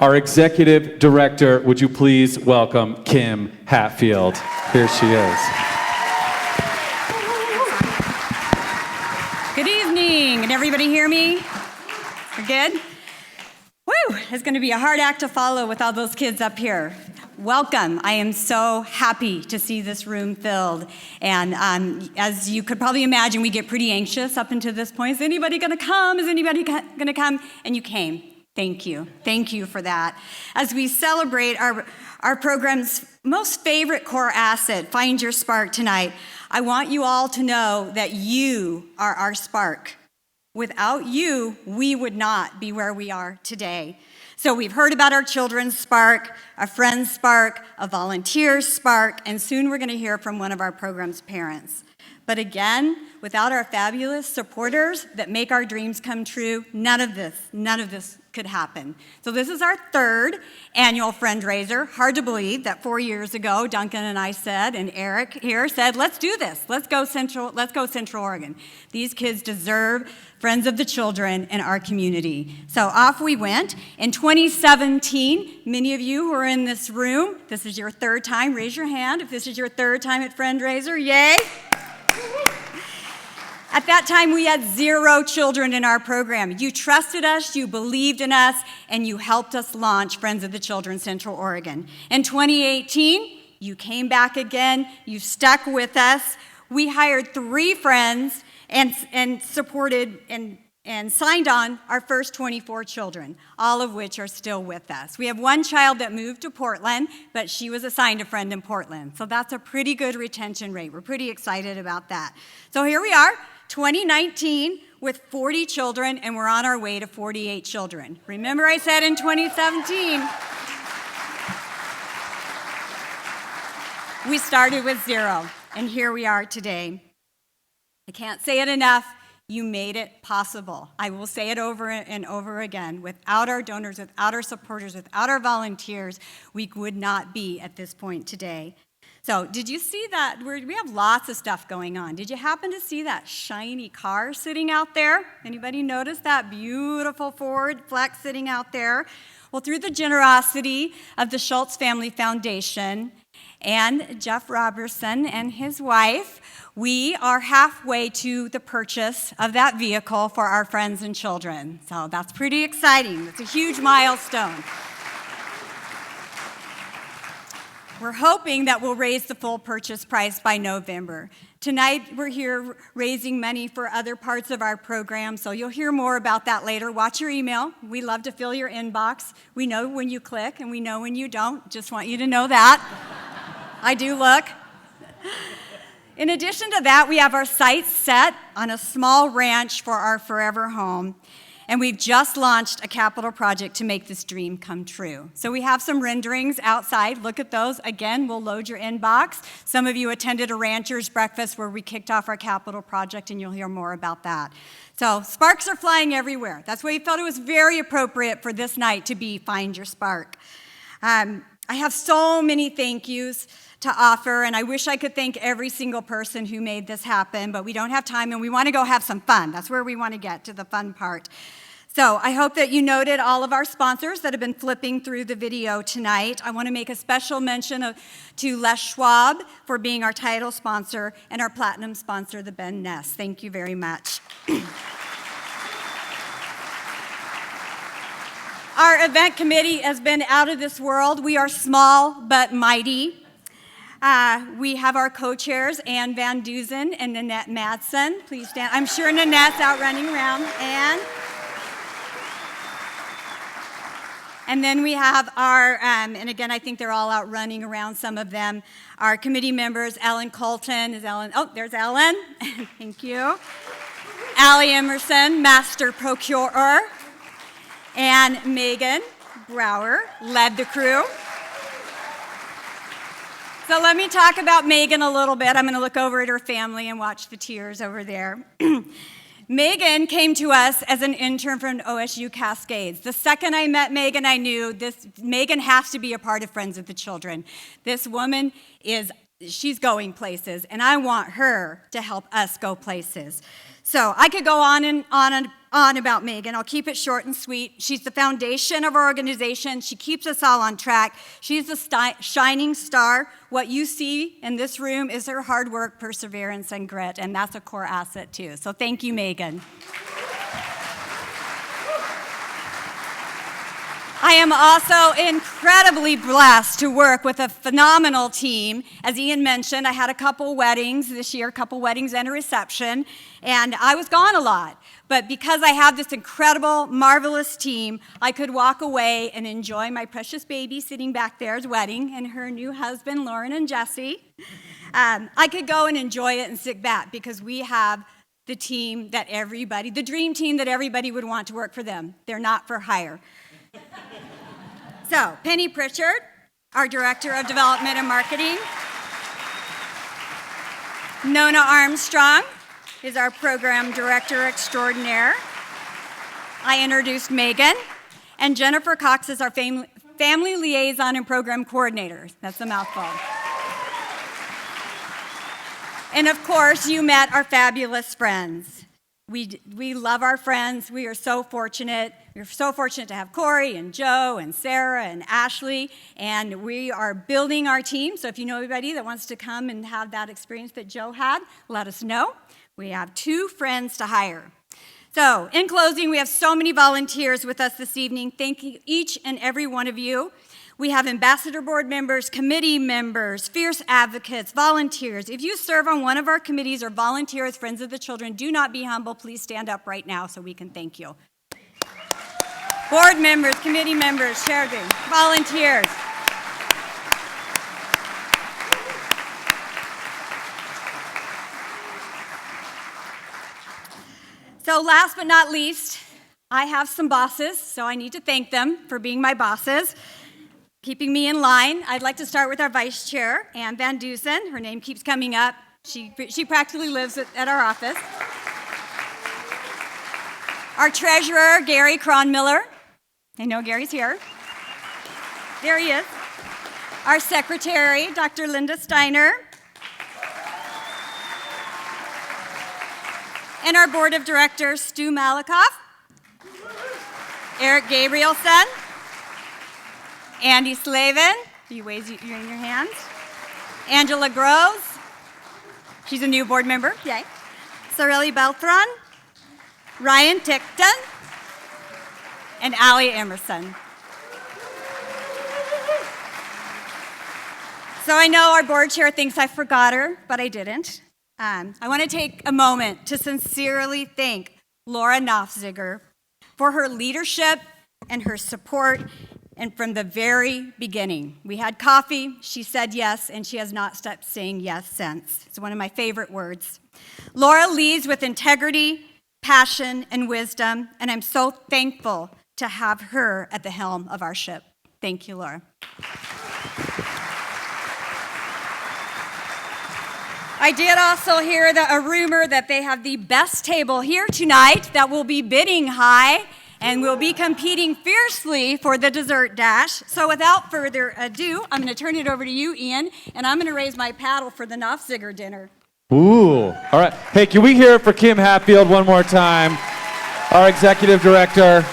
our executive director. Would you please welcome Kim Hatfield? Here she is. Good evening. Can everybody hear me? We're good? Woo! It's going to be a hard act to follow with all those kids up here. Welcome. I am so happy to see this room filled. And as you could probably imagine, we get pretty anxious up until this point. Is anybody going to come? Is anybody going to come? And you came. Thank you. Thank you for that. As we celebrate our program's most favorite core asset, Find Your Spark tonight, I want you all to know that you are our spark. Without you, we would not be where we are today. So we've heard about our children's spark, a friend's spark, a volunteer's spark, and soon we're going to hear from one of our program's parents. But again, without our fabulous supporters that make our dreams come true, none of this could happen. So this is our third annual Friendraiser. Hard to believe that 4 years ago, Duncan and I said, and Eric here said, let's do this. Let's go Central Oregon. These kids deserve friends of the children in our community. So off we went. In 2017, many of you who are in this room, this is your third time. Raise your hand if this is your third time at Friendraiser. Yay! At that time, we had 0 children in our program. You trusted us, you believed in us, and you helped us launch Friends of the Children Central Oregon. In 2018, you came back again, you stuck with us. We hired 3 friends and supported and signed on our first 24 children, all of which are still with us. We have 1 child that moved to Portland, but she was assigned a friend in Portland. So that's a pretty good retention rate. We're pretty excited about that. So here we are, 2019, with 40 children, and we're on our way to 48 children. Remember I said in 2017, we started with 0, and here we are today. I can't say it enough. You made it possible. I will say it over and over again. Without our donors, without our supporters, without our volunteers, we would not be at this point today. So did you see that? We have lots of stuff going on. Did you happen to see that shiny car sitting out there? Anybody notice that beautiful Ford Flex sitting out there? Well, through the generosity of the Schultz Family Foundation and Jeff Robertson and his wife, we are halfway to the purchase of that vehicle for our friends and children. So that's pretty exciting. It's a huge milestone. We're hoping that we'll raise the full purchase price by November. Tonight, we're here raising money for other parts of our program, so you'll hear more about that later. Watch your email. We love to fill your inbox. We know when you click, and we know when you don't. Just want you to know that. I do look. In addition to that, we have our sights set on a small ranch for our forever home. And we've just launched a capital project to make this dream come true. So we have some renderings outside. Look at those. Again, we'll load your inbox. Some of you attended a rancher's breakfast where we kicked off our capital project, and you'll hear more about that. So sparks are flying everywhere. That's why we felt it was very appropriate for this night to be Find Your Spark. I have so many thank yous to offer, and I wish I could thank every single person who made this happen, but we don't have time, and we want to go have some fun. That's where we want to get to, the fun part. So I hope that you noted all of our sponsors that have been flipping through the video tonight. I want to make a special mention to Les Schwab for being our title sponsor and our platinum sponsor, the Ben Ness. Thank you very much. Our event committee has been out of this world. We are small but mighty. We have our co-chairs, Ann Van Duzen and Nanette Madsen. Please stand. I'm sure Nanette's out running around. And then we have our, and again, I think they're all out running around, some of them, our committee members, Ellen Colton. Is Ellen? Oh, there's Ellen. Thank you. Allie Emerson, Master Procurer. And Megan Brower led the crew. So let me talk about Megan a little bit. I'm going to look over at her family and watch the tears over there. Megan came to us as an intern from OSU Cascades. The second I met Megan, I knew Megan has to be a part of Friends of the Children. This woman is she's going places, and I want her to help us go places. So I could go on and on about Megan. I'll keep it short and sweet. She's the foundation of our organization. She keeps us all on track. She's the shining star. What you see in this room is her hard work, perseverance, and grit, and that's a core asset too. So thank you, Megan. I am also incredibly blessed to work with a phenomenal team. As Ian mentioned, I had a couple weddings this year, a couple weddings and a reception, and I was gone a lot. But because I have this incredible, marvelous team, I could walk away and enjoy my precious baby sitting back there's wedding and her new husband, Lauren and Jesse. I could go and enjoy it and sit back because we have the team that everybody, the dream team that everybody would want to work for them. They're not for hire. So, Penny Pritchard, our Director of Development and Marketing. Nona Armstrong is our Program Director Extraordinaire. I introduced Megan. And Jennifer Cox is our Family Liaison and Program Coordinator. That's a mouthful. And of course, you met our fabulous friends. We love our friends. We are so fortunate. We're so fortunate to have Corey and Joe and Sarah and Ashley, and we are building our team. So if you know anybody that wants to come and have that experience that Joe had, let us know. We have 2 friends to hire. So in closing, we have so many volunteers with us this evening. Thank you, each and every one of you. We have ambassador board members, committee members, fierce advocates, volunteers. If you serve on one of our committees or volunteer as Friends of the Children, do not be humble. Please stand up right now so we can thank you. Board members, committee members, charity, volunteers. So last but not least, I have some bosses, so I need to thank them for being my bosses, keeping me in line. I'd like to start with our vice chair, Ann Van Dusen. Her name keeps coming up. She practically lives at our office. Our treasurer, Gary Cronmiller. I know Gary's here. There he is. Our secretary, Dr. Linda Steiner. And our board of directors, Stu Malikoff, Eric Gabrielson, Andy Slavin, you raise your hands, Angela Groves, she's a new board member, yay, Sareli Beltran, Ryan Tickton, and Allie Emerson. So I know our board chair thinks I forgot her, but I didn't. I want to take a moment to sincerely thank Laura Knopfziger for her leadership and her support, and from the very beginning. We had coffee, she said yes, and she has not stopped saying yes since. It's one of my favorite words. Laura leads with integrity, passion, and wisdom, and I'm so thankful to have her at the helm of our ship. Thank you, Laura. I did also hear a rumor that they have the best table here tonight that will be bidding high and will be competing fiercely for the dessert dash. So without further ado, I'm going to turn it over to you, Ian, and I'm going to raise my paddle for the Knopfziger dinner. Ooh, all right. Hey, can we hear it for Kim Hatfield one more time, our executive director?